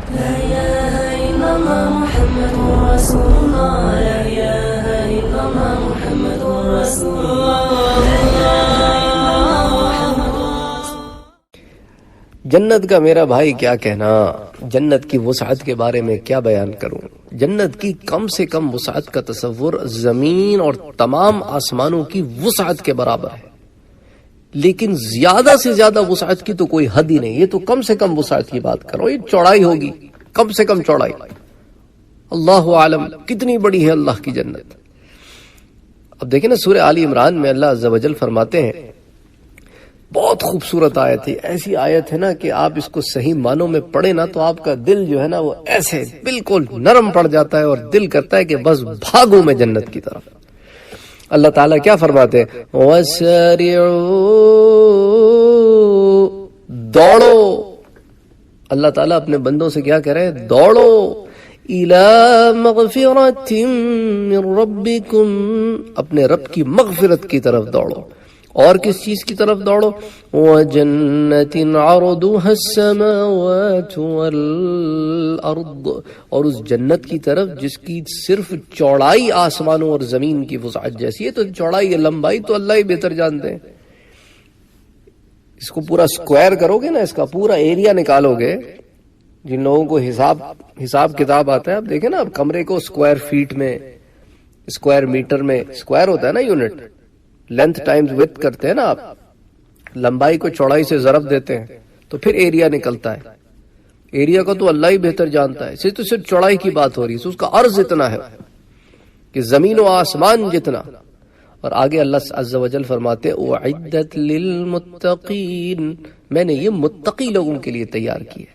لا إله إلا الله محمد رسول الله لا إله إلا الله محمد رسول الله لا إله إلا الله محمد رسول الله۔ جنت کا میرا بھائی کیا کہنا، جنت کی وسعت کے بارے میں کیا بیان کروں۔ جنت کی کم سے کم وسعت کا تصور زمین اور تمام آسمانوں کی وسعت کے برابر ہے، لیکن زیادہ سے زیادہ وسعت کی تو کوئی حد ہی نہیں۔ یہ تو کم سے کم وسعت کی بات کرو، یہ چوڑائی ہوگی، کم سے کم چوڑائی۔ اللہ عالم کتنی بڑی ہے اللہ کی جنت۔ اب دیکھیں نا سورہ آل عمران میں اللہ عز و جل فرماتے ہیں، بہت خوبصورت آیت ہے، ایسی آیت ہے نا کہ آپ اس کو صحیح معنوں میں پڑھیں نا تو آپ کا دل جو ہے نا وہ ایسے بالکل نرم پڑ جاتا ہے اور دل کرتا ہے کہ بس بھاگو میں جنت کی طرف۔ اللہ تعالیٰ کیا فرماتے ہیں، وَسَارِعُوا، دوڑو۔ اللہ تعالیٰ اپنے بندوں سے کیا کہہ رہے ہیں، دوڑو، إِلَى مَغْفِرَةٍ مِّن رَبِّكُمْ، اپنے رب کی مغفرت کی طرف دوڑو۔ اور کس چیز کی طرف دوڑو، وَجَنَّةٍ عَرْضُهَا السَّمَاوَاتُ وَالْأَرْضُ، اور اس جنت کی طرف جس کی صرف چوڑائی آسمانوں اور زمین کی وسعت جیسی ہے۔ تو چوڑائی یا لمبائی تو اللہ ہی بہتر جانتے ہیں۔ اس کو پورا سکوائر کرو گے نا، اس کا پورا ایریا نکالو گے، جن لوگوں کو حساب کتاب آتا ہے، اب دیکھیں نا، اب کمرے کو سکوائر فیٹ میں، سکوائر میٹر میں، سکوائر ہوتا ہے نا یونٹ، لینتھ ٹائمز وڈتھ کرتے ہیں نا آپ، لمبائی کو چوڑائی سے ضرب دیتے ہیں تو پھر ایریا نکلتا ہے۔ ایریا کو تو اللہ ہی بہتر جانتا ہے، تو صرف چوڑائی کی بات ہو رہی ہے، اس کا عرض اتنا ہے کہ زمین و آسمان جتنا۔ اور آگے اللہ عز و جل فرماتے اعدت للمتقین، میں نے یہ متقی لوگوں کے لیے تیار کی ہے۔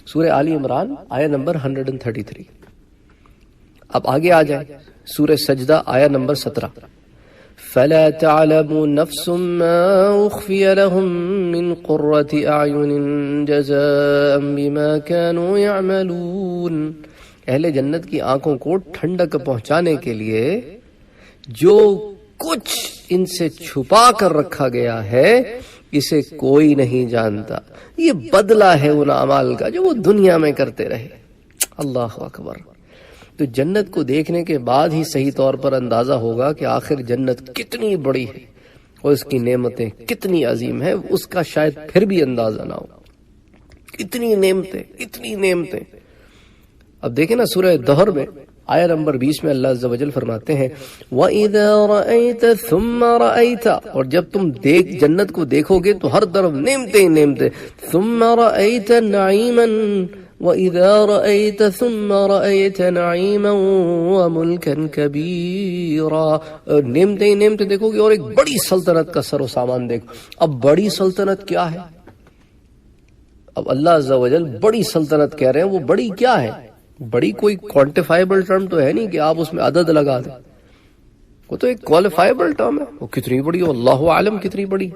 سورہ آل عمران آیہ نمبر 133۔ اب آگے آ جائیں سورہ سجدہ آیہ نمبر 17۔ فَلَا تَعْلَمُ نَفْسٌ مَّا أُخْفِيَ لَهُم مِّن قُرَّةِ أَعْيُنٍ جَزَاءً بِمَا كَانُوا يَعْمَلُونَ، اہل جنت کی آنکھوں کو ٹھنڈک پہنچانے کے لیے جو کچھ ان سے چھپا کر رکھا گیا ہے اسے کوئی نہیں جانتا، یہ بدلہ ہے ان اعمال کا جو وہ دنیا میں کرتے رہے۔ اللہ اکبر۔ تو جنت کو دیکھنے کے بعد ہی صحیح طور پر اندازہ ہوگا کہ آخر جنت کتنی بڑی ہے اور اس کی نعمتیں کتنی عظیم ہیں، اس کا شاید پھر بھی اندازہ نہ ہو۔ اتنی نعمتیں، اتنی نعمتیں۔ اب دیکھیں نا سورہ دہر میں آیہ نمبر 20 میں اللہ عز و جل فرماتے ہیں وَإِذَا رَأَيْتَ ثُمَّ رَأَيْتَ، اور جب تم جنت کو دیکھو گے تو ہر طرف نعمتیں نعمتیں۔ ثُمَّ رَأَيْتَ نَعِيمًا وَإِذَا رَأَيْتَ ثُمَّ رَأَيْتَ نَعِيمًا وَمُلْكًا كَبِيرًا، نعمتیں نعمتیں دیکھو گے اور ایک بڑی سلطنت کا سر و سامان دیکھو۔ اب بڑی سلطنت کیا ہے؟ اب اللہ عز و جل بڑی سلطنت کہہ رہے ہیں، وہ بڑی کیا ہے؟ بڑی کوئی کوانٹیفائبل ٹرم تو ہے نہیں کہ آپ اس میں عدد لگا دیں، وہ تو ایک کوالیفائبل ٹرم ہے۔ وہ کتنی بڑی ہو، اللہ عالم کتنی بڑی۔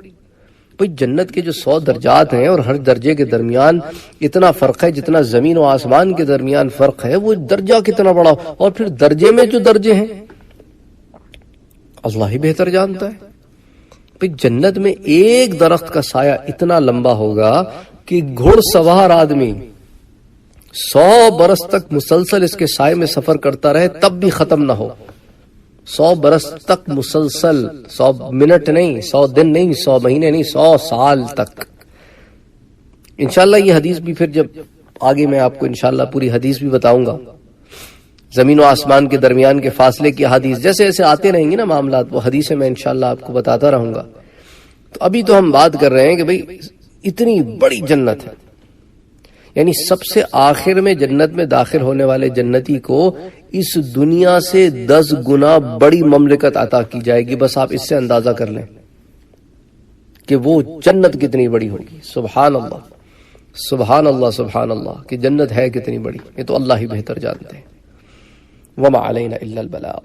بھئی جنت کے جو 100 درجات ہیں اور ہر درجے کے درمیان اتنا فرق ہے جتنا زمین و آسمان کے درمیان فرق ہے، وہ درجہ کتنا بڑا ہو، اور پھر درجے میں جو درجے ہیں اللہ ہی بہتر جانتا ہے۔ بھئی جنت میں ایک درخت کا سایہ اتنا لمبا ہوگا کہ گھڑ سوار آدمی 100 برس تک مسلسل اس کے سائے میں سفر کرتا رہے تب بھی ختم نہ ہو۔ 100 برس تک مسلسل، 100 منٹ نہیں، 100 دن نہیں، 100 مہینے نہیں، 100 سال تک۔ انشاءاللہ یہ حدیث بھی پھر جب آگے میں آپ کو انشاءاللہ پوری حدیث بھی بتاؤں گا، زمین و آسمان کے درمیان کے فاصلے کی حدیث جیسے جیسے آتے رہیں گے نا معاملات، وہ حدیثیں میں انشاءاللہ آپ کو بتاتا رہوں گا۔ تو ابھی تو ہم بات کر رہے ہیں کہ بھئی اتنی بڑی جنت ہے، یعنی سب سے آخر میں جنت میں داخل ہونے والے جنتی کو اس دنیا سے 10 گنا بڑی مملکت عطا کی جائے گی۔ بس آپ اس سے اندازہ کر لیں کہ وہ جنت کتنی بڑی ہوگی۔ سبحان اللہ، سبحان اللہ، سبحان اللہ، کہ جنت ہے کتنی بڑی، یہ تو اللہ ہی بہتر جانتے ہیں۔ وما علینا الا البلاغ۔